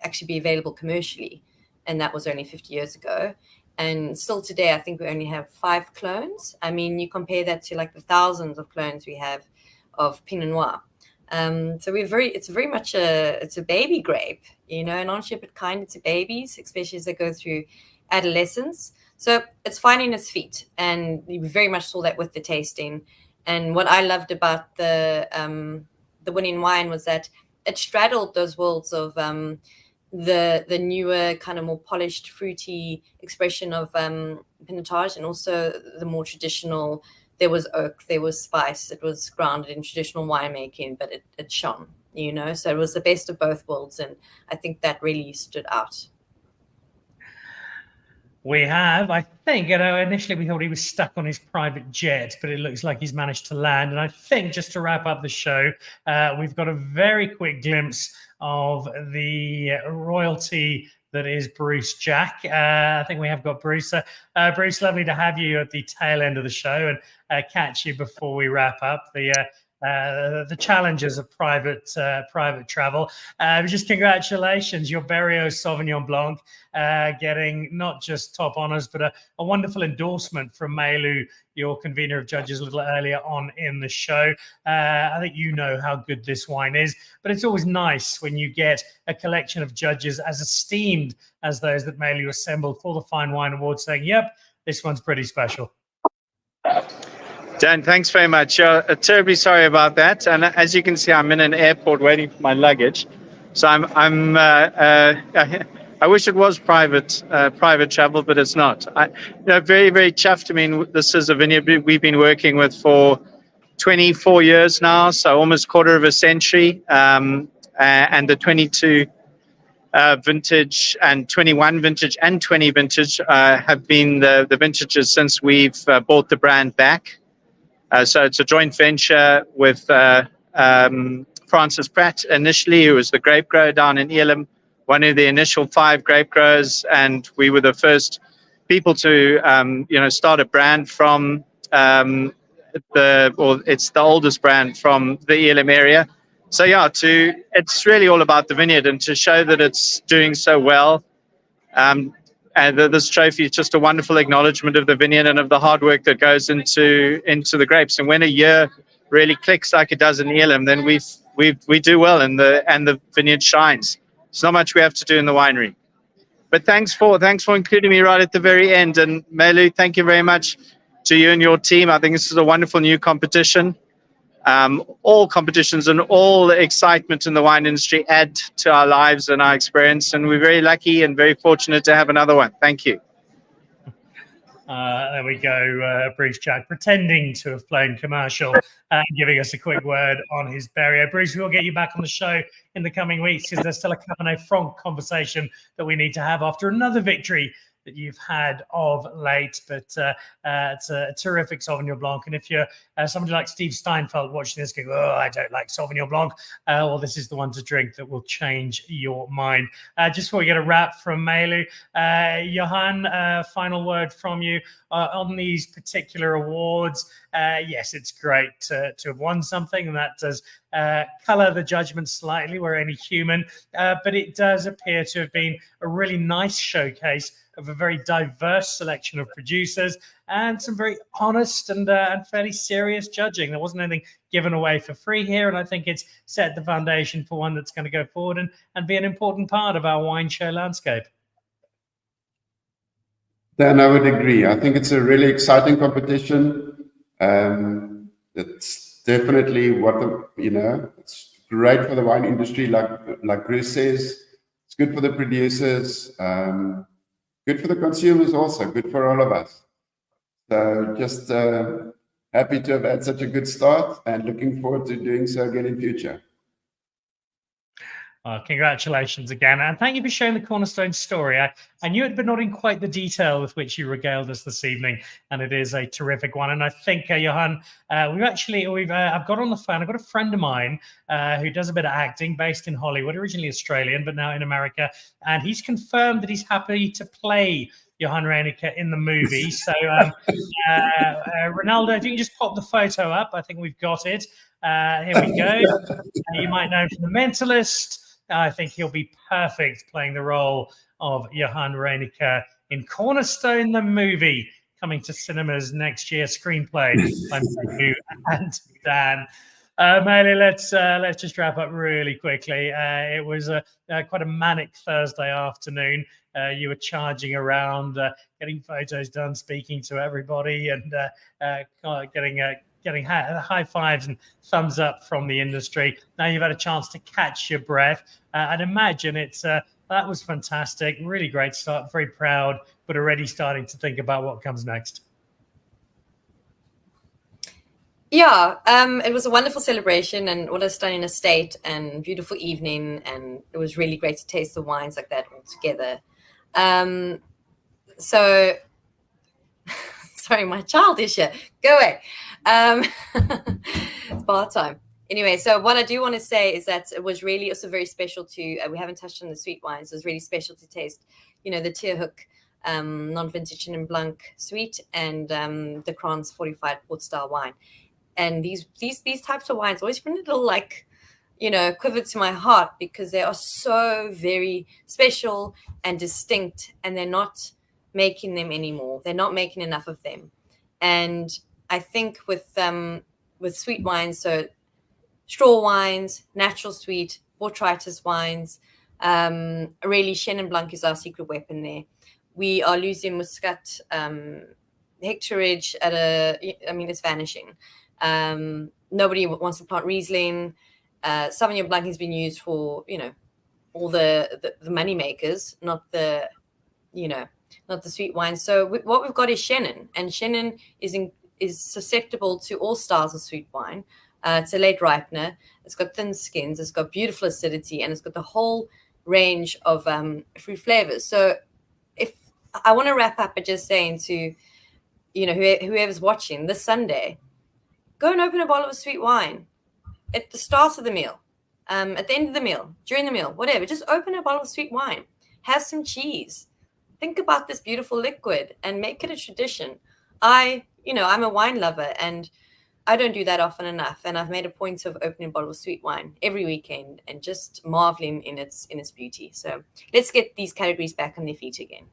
actually be available commercially, and that was only 50 years ago. And still today, I think we only have 5 clones. I mean, you compare that to like the thousands of clones we have of Pinot Noir. So it's very much it's a baby grape, you know, and aren't you a bit kinder to babies, especially as they go through adolescence. So it's finding its feet, and we very much saw that with the tasting. And what I loved about the winning wine was that it straddled those worlds of the newer, kind of more polished, fruity expression of Pinotage, and also the more traditional. There was oak, there was spice. It was grounded in traditional winemaking, but it shone, you know. So it was the best of both worlds, and I think that really stood out. We have, I think, you know, initially we thought he was stuck on his private jet, but it looks like he's managed to land. And I think, just to wrap up the show, we've got a very quick glimpse of the royalty that is Bruce Jack. I think we have got Bruce. Bruce, lovely to have you at the tail end of the show and catch you before we wrap up the challenges of private travel. Just congratulations, your Berrios Sauvignon Blanc getting not just top honors, but a wonderful endorsement from Malu, your convener of judges, a little earlier on in the show. I think you know how good this wine is, but it's always nice when you get a collection of judges as esteemed as those that Malu assembled for the Fine Wine Awards saying, yep, this one's pretty special. Dan, thanks very much. Terribly sorry about that. And as you can see, I'm in an airport waiting for my luggage. So I wish it was private travel, but it's not. Very, very chuffed. I mean, this is a vineyard we've been working with for 24 years now, so almost quarter of a century. And the 22 vintage and 21 vintage and 20 vintage have been the vintages since we've bought the brand back. So it's a joint venture with Francis Pratt initially, who was the grape grower down in Elam, one of the initial 5 grape growers, and we were the first people to start a brand from it's the oldest brand from the Elam area. So yeah, it's really all about the vineyard, and to show that it's doing so well. And this trophy is just a wonderful acknowledgement of the vineyard and of the hard work that goes into the grapes. And when a year really clicks like it does in Elam, then we do well, and the vineyard shines. There's not much we have to do in the winery. But thanks for including me right at the very end. And Malu, thank you very much to you and your team. I think this is a wonderful new competition. All competitions and all the excitement in the wine industry add to our lives and our experience, and we're very lucky and very fortunate to have another one. Thank you. There we go, Bruce Jack, pretending to have flown commercial and giving us a quick word on his Berrios. Bruce, we'll get you back on the show in the coming weeks because there's still a Cabernet Franc conversation that we need to have after another victory that you've had of late, but it's a terrific Sauvignon Blanc. And if you're somebody like Steve Steinfeld watching this going, oh, I don't like Sauvignon Blanc, well, this is the one to drink that will change your mind. Just before we get a wrap from Malu, Johan, final word from you on these particular awards. Yes, it's great to have won something, and that does color the judgment slightly. We're only human, but it does appear to have been a really nice showcase of a very diverse selection of producers and some very honest and fairly serious judging. There wasn't anything given away for free here, and I think it's set the foundation for one that's going to go forward and be an important part of our wine show landscape. Dan, I would agree. I think it's a really exciting competition. It's definitely it's great for the wine industry, like Bruce says. It's good for the producers. Good for the consumers also, good for all of us. So just happy to have had such a good start and looking forward to doing so again in future. Congratulations again, and thank you for sharing the Cornerstone story. I knew it, but not in quite the detail with which you regaled us this evening, and it is a terrific one. And I think, Johan, I've got on the phone. I've got a friend of mine who does a bit of acting, based in Hollywood, originally Australian, but now in America, and he's confirmed that he's happy to play Johan Reyneke in the movie. So, Ronaldo, if you can just pop the photo up, I think we've got it. Here we go. You might know him from The Mentalist. I think he'll be perfect playing the role of Johan Reyneke in Cornerstone, the movie, coming to cinemas next year. Screenplay by Malu and Dan. Malu, let's just wrap up really quickly. It was quite a manic Thursday afternoon. You were charging around, getting photos done, speaking to everybody, and getting high fives and thumbs up from the industry. Now you've had a chance to catch your breath. I'd imagine that was fantastic. Really great start. Very proud, but already starting to think about what comes next. Yeah, it was a wonderful celebration and what a stunning estate and beautiful evening. And it was really great to taste the wines like that all together. So, sorry, my child is here. Go away. It's bar time. Anyway, so what I do want to say is that it was really also very special to, we haven't touched on the sweet wines. It was really special to taste, the Tierhoek non-vintage Chenin Blanc sweet and the Kranz fortified port style wine. And these types of wines always bring a little quiver to my heart because they are so very special and distinct, and they're not making them anymore. They're not making enough of them. And I think with sweet wines, so straw wines, natural sweet, botrytis wines, really Chenin Blanc is our secret weapon there. We are losing Muscat hectareage it's vanishing. Nobody wants to plant Riesling. Sauvignon Blanc has been used for, all the money makers, not the sweet wine. So what we've got is Chenin, and Chenin is susceptible to all styles of sweet wine. It's a late ripener. It's got thin skins. It's got beautiful acidity, and it's got the whole range of fruit flavors. So if I want to wrap up by just saying to, whoever's watching this Sunday, go and open a bottle of sweet wine at the start of the meal, at the end of the meal, during the meal, whatever. Just open a bottle of sweet wine. Have some cheese. Think about this beautiful liquid and make it a tradition. I'm a wine lover, and I don't do that often enough. And I've made a point of opening a bottle of sweet wine every weekend and just marveling in its beauty. So let's get these categories back on their feet again.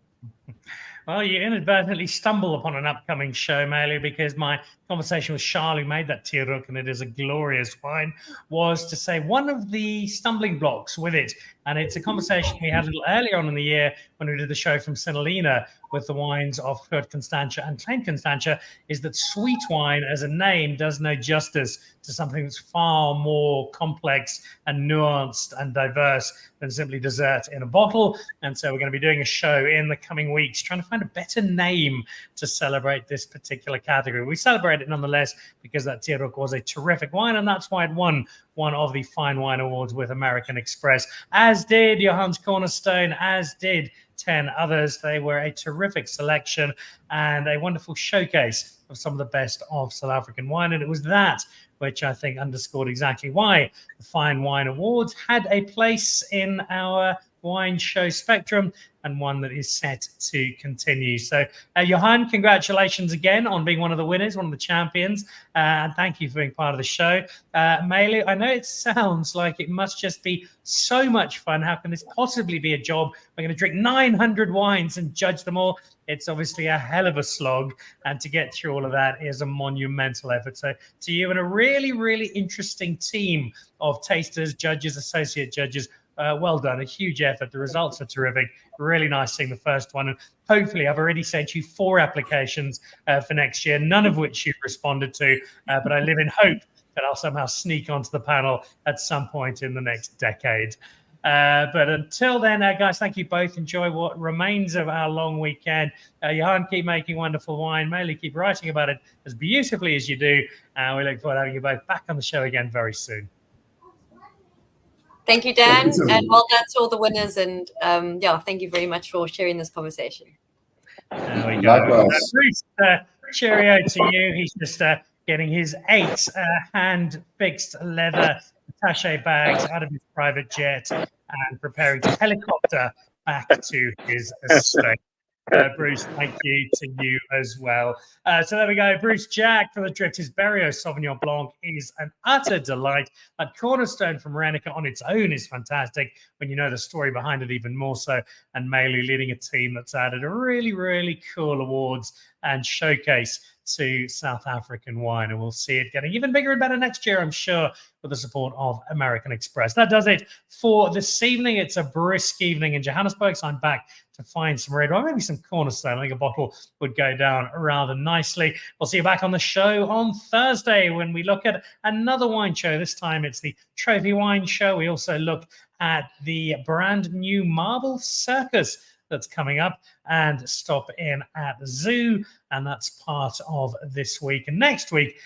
Well, you inadvertently stumble upon an upcoming show, Malu, because my conversation with Charles, who made that Tierhoek, and it is a glorious wine, was to say one of the stumbling blocks with it. And it's a conversation we had a little earlier on in the year when we did the show from Sinalina with the wines of Groot Constantia and Klein Constantia, is that sweet wine as a name does no justice to something that's far more complex and nuanced and diverse than simply dessert in a bottle. And so we're going to be doing a show in the coming weeks trying to find a better name to celebrate this particular category. We celebrate it nonetheless because that Tierhoek was a terrific wine, and that's why it won one of the Fine Wine Awards with American Express, as did Johan's Cornerstone, as did 10 others. They were a terrific selection and a wonderful showcase of some of the best of South African wine. And it was that which I think underscored exactly why the Fine Wine Awards had a place in our wine show spectrum, and one that is set to continue. So, Johan, congratulations again on being one of the winners, one of the champions, and thank you for being part of the show. Malu, I know it sounds like it must just be so much fun. How can this possibly be a job? We're going to drink 900 wines and judge them all. It's obviously a hell of a slog, and to get through all of that is a monumental effort. So to you and a really, really interesting team of tasters, judges, associate judges, well done. A huge effort. The results are terrific. Really nice seeing the first one. And hopefully I've already sent you 4 applications for next year, none of which you've responded to. But I live in hope that I'll somehow sneak onto the panel at some point in the next decade. But until then, guys, thank you both. Enjoy what remains of our long weekend. Johan, keep making wonderful wine. Malu, keep writing about it as beautifully as you do. We look forward to having you both back on the show again very soon. Thank you, Dan, and well done to all the winners. And thank you very much for sharing this conversation. There we go. Bruce, cheerio to you. He's just getting his 8 hand-fixed leather attaché bags out of his private jet and preparing to helicopter back to his estate. Bruce, thank you to you as well. So there we go. Bruce Jack for the Drift. His Berrios Sauvignon Blanc is an utter delight. That Cornerstone from Reyneke on its own is fantastic when you know the story behind it even more so. And Malu leading a team that's added a really, really cool awards and showcase to South African wine, and we'll see it getting even bigger and better next year, I'm sure, with the support of American Express. That does it for this evening. It's a brisk evening in Johannesburg, so I'm back to find some red wine, maybe some Cornerstone. I think a bottle would go down rather nicely. We'll see you back on the show on Thursday when we look at another wine show. This time it's the Trophy Wine Show. We also look at the brand new Marble Circus that's coming up, and stop in at the zoo, and that's part of this week. And next week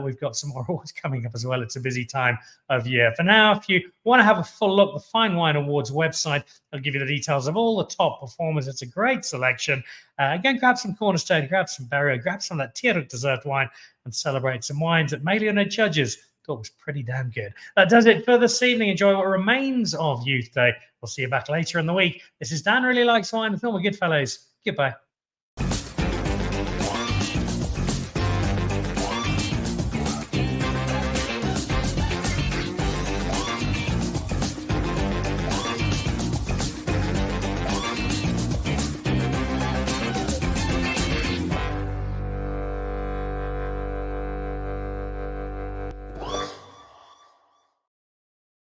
we've got some more awards coming up as well. It's a busy time of year. For now, if you want to have a full look, the Fine Wine Awards website, I'll give you the details of all the top performers. It's a great selection. Again, grab some Cornerstone, grab some Barrio, grab some of that Tieruk dessert wine, and celebrate some wines that Malio judges thought was pretty damn good. That does it for this evening. Enjoy what remains of Youth Day. We'll see you back later in the week. This is Dan Really Likes Wine with Norma Goodfellows. Goodbye.